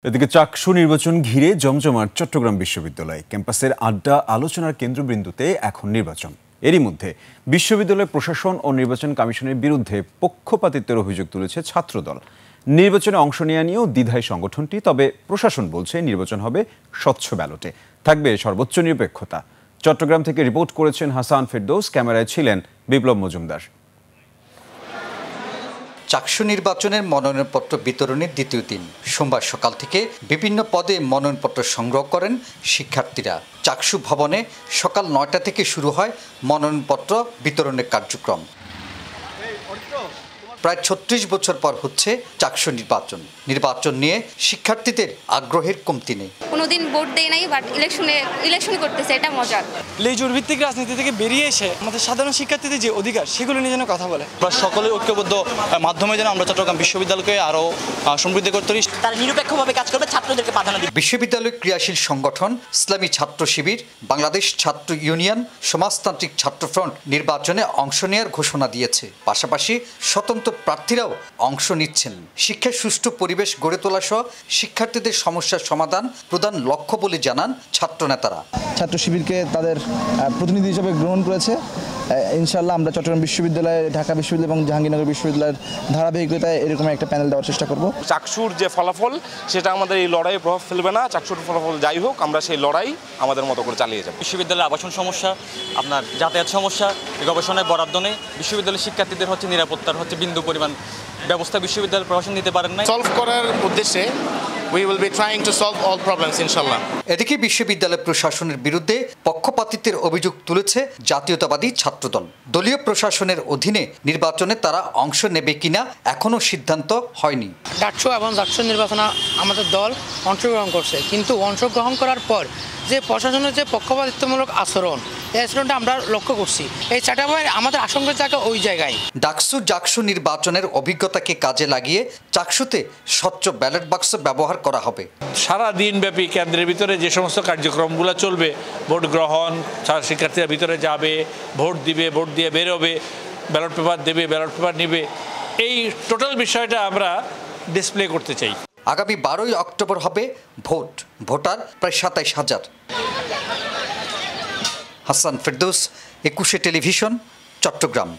এদিকে চাকসু নির্বাচন ঘিরে জমজমাট চট্টগ্রাম বিশ্ববিদ্যালয় ক্যাম্পাসের আড্ডা আলোচনার কেন্দ্রবিন্দুতে এখন নির্বাচন। এরই মধ্যে বিশ্ববিদ্যালয় প্রশাসন ও নির্বাচন কমিশনের বিরুদ্ধে পক্ষপাতিত্বের অভিযোগ তুলেছে ছাত্রদল। নির্বাচনে অংশ নেওয়া নিয়েও দ্বিধায় সংগঠনটি, তবে প্রশাসন বলছে নির্বাচন হবে স্বচ্ছ ব্যালটে, থাকবে সর্বোচ্চ নিরপেক্ষতা। চট্টগ্রাম থেকে রিপোর্ট করেছেন হাসান ফেরদৌস, ক্যামেরায় ছিলেন বিপ্লব মজুমদার। চাকসু নির্বাচনের মনোনয়নপত্র বিতরণের দ্বিতীয় দিন সোমবার সকাল থেকে বিভিন্ন পদে মনোনয়নপত্র সংগ্রহ করেন শিক্ষার্থীরা। চাকসু ভবনে সকাল ৯টা থেকে শুরু হয় মনোনয়নপত্র বিতরণের কার্যক্রম। প্রায় ৩৬ বছর পর হচ্ছে চাকসু নির্বাচন নিয়ে শিক্ষার্থীদের আগ্রহের কমতি নেই। কোনোদিন ভোট দেয় নাই, বাট ইলেকশন করতেছে, এটা মজার। লেজুর ভিত্তিক রাজনীতি থেকে বেরিয়ে এসে আমাদের সাধারণ শিক্ষার্থীদের যে অধিকার, সেগুলো নিয়ে যেন কথা বলে। আমরা সকলে ঐক্যবদ্ধ মাধ্যমে যেন আমরা চট্টগ্রাম বিশ্ববিদ্যালয়কে আরও সমৃদ্ধ করতে পারি। তারা নিরপেক্ষভাবে কাজ করবে, ছাত্রদেরকে প্রাধান্য দিবে। বিশ্ববিদ্যালয় ক্রিয়াশীল সংগঠন ইসলামী ছাত্র শিবির, বাংলাদেশ ছাত্র ইউনিয়ন, সমাজতান্ত্রিক ছাত্রফ্রন্ট নির্বাচনে অংশ নেওয়ার ঘোষণা দিয়েছে। পাশাপাশি স্বতন্ত্র প্রার্থীরাও অংশ নিচ্ছেন। শিক্ষার সুষ্ঠু পরিবেশ গড়ে তোলা সহ শিক্ষার্থীদের সমস্যার সমাধান প্রধান লক্ষ্য বলে জানান ছাত্র নেতারা। ছাত্র শিবিরকে তাদের প্রতিনিধি হিসেবে গ্রহণ করেছে। ইনশাআল্লাহ আমরা চট্টগ্রাম বিশ্ববিদ্যালয়, ঢাকা বিশ্ববিদ্যালয় এবং জাহাঙ্গীরনগর বিশ্ববিদ্যালয়ের ধারাবাহিকতায় এরকম একটা প্যানেল দেওয়ার চেষ্টা করব। চাকসুর যে ফলাফল, সেটা আমাদের এই লড়াইয়ে প্রভাব ফেলবে না। চাকসুর ফলাফল যাই হোক, আমরা সেই লড়াই আমাদের মতো করে চালিয়ে যাব। বিশ্ববিদ্যালয়ের আবাসন সমস্যা, আপনার যাতায়াত সমস্যা, গবেষণায় বরাদ্দ নেই, বিশ্ববিদ্যালয়ের শিক্ষার্থীদের নিরাপত্তার বিন্দু পরিমাণ ব্যবস্থা বিশ্ববিদ্যালয় প্রশাসন নিতে পারেন না। সলভ করার উদ্দেশ্যে we will be trying to solve all problems ইনশাআল্লাহ। এদিকে বিশ্ববিদ্যালয় প্রশাসনের বিরুদ্ধে পক্ষপাতিত্বের অভিযোগ তুলেছে জাতীয়তাবাদী ছাত্রদল। দলীয় প্রশাসনের অধীনে নির্বাচনে তারা অংশ নেবে কিনা এখনো সিদ্ধান্ত হয়নি। ডাকসু এবং জাকসু নির্বাচনে আমাদের দল অংশগ্রহণ করছে, কিন্তু অংশগ্রহণ করার পর যে প্রশাসনের যে পক্ষপাতিত্বমূলক আচরণ, এই আচরণটা আমরা লক্ষ্য করছি। এই চাটাবাই আমাদের আশঙ্কার জায়গা ওই জায়গায়। ডাকসু জাকসু নির্বাচনের অভিজ্ঞতাকে কাজে লাগিয়ে চাকসুতে স্বচ্ছ ব্যালট বাক্স ব্যবহার করা হবে। সারা দিনব্যাপী কেন্দ্রের ভিতরে যে সমস্ত কার্যক্রমগুলো চলবে, ভোট গ্রহণ, শিক্ষার্থীরা ভিতরে যাবে, ভোট দিবে, ভোট দিয়ে বেরোবে, ব্যালট পেপার দেবে, ব্যালট পেপার নেবে, এই টোটাল বিষয়টা আমরা ডিসপ্লে করতে চাই। আগামী 12ই অক্টোবর হবে ভোট। ভোটার প্রায় ২৭,০০০। হাসান ফেরদৌস, ২১শে টেলিভিশন, চট্টগ্রাম।